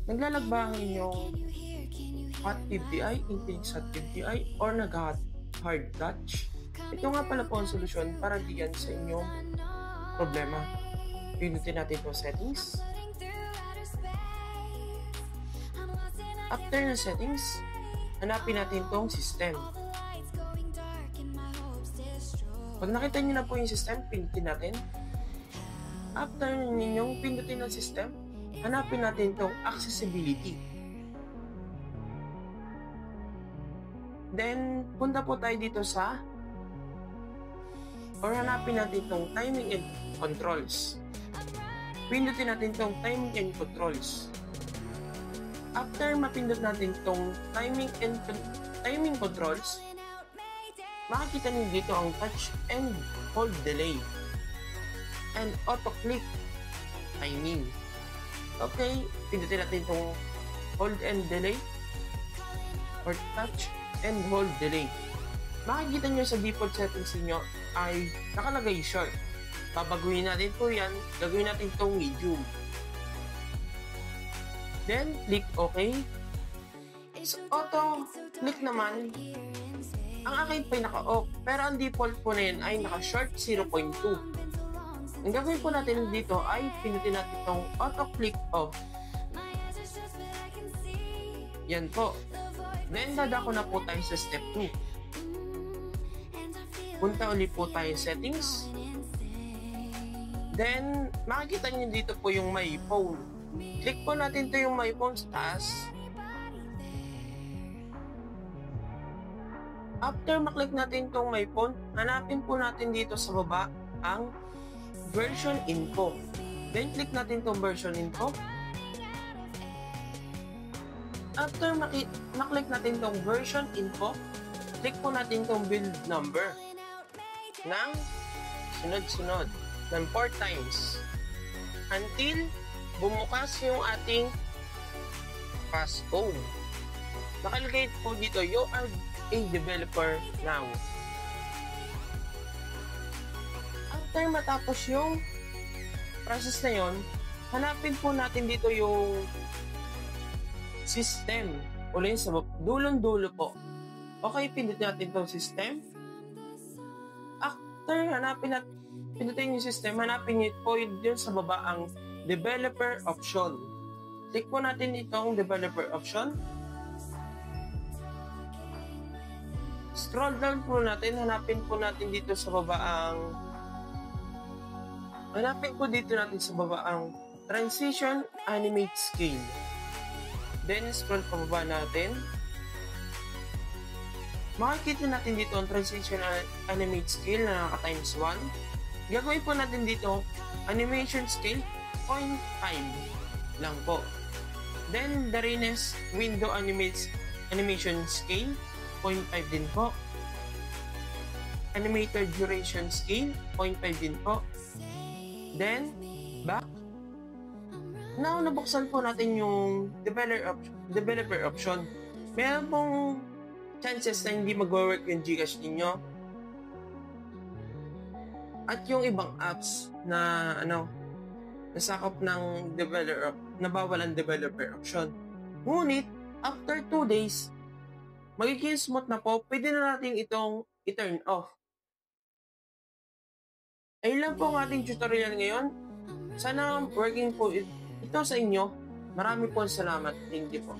Naglalag ba ang inyong hot TDI, Infinix hot TDI, or nag-hard touch? Ito nga pala po ang solusyon para diyan sa inyong problema. Pinutin natin itong settings. After ng settings, hanapin natin itong system. Pag nakita nyo na po yung system, pinutin natin. After ninyong pindutin ng system, hanapin natin itong accessibility. Then, punta po tayo dito sa hanapin natin itong timing and controls. Pindutin natin itong timing and controls. After mapindot natin itong timing controls, makikita niyo dito ang touch and hold delay and auto-click timing. Okay, pindutin natin itong hold and delay or touch and hold delay. Makikita nyo sa default settings niyo ay nakalagay short. Babaguhin natin po yan, gagawin natin itong medium. Then, click OK. Sa auto-click naman, ang akin po ay naka-off, pero ang default po na yan ay naka-short 0.2. Ang gagawin po natin dito ay pinutin natin itong auto-click off. Yan po. Then, dadako na po tayo sa step 2. Punta ulit po tayo sa settings. Then, makikita nyo dito po yung my phone. Click po natin ito yung my phone sa taas. After maklik natin itong my phone, hanapin po natin dito sa baba ang version info. Then, click natin itong version info. After maklik natin itong version info, click po natin itong build number ng sunod-sunod ng 4 times until bumukas yung ating passcode. Nakalagay po dito, you are a developer now. After matapos yung process na yon, hanapin po natin dito yung system. Ulit sa dulong-dulo po. Okay, pindutin natin itong system. After pindutin yung system, hanapin nyo po yun sa baba ang developer option. Click po natin itong developer option. Scroll down po natin, hanapin po natin dito sa baba ang transition animate scale. Then scroll pababa natin. Makikita natin dito ang transition animate scale na naka-times 1. Gagawin po natin dito animation scale 0.5 lang po. Then the readiness window animation scale 0.5 din po. Animator duration scale 0.5 din po. Then back. Now nabuksan po natin yung developer option. Meron pong chances na hindi mag-work yung Gcash ninyo at yung ibang apps na nasakop ng nabawalan developer option. Ngunit after 2 days, magiging smooth na po, pwede na natin itong i-turn off. Ayun lang po ang ating tutorial ngayon. Sana working po ito sa inyo. Marami po salamat. Thank you po.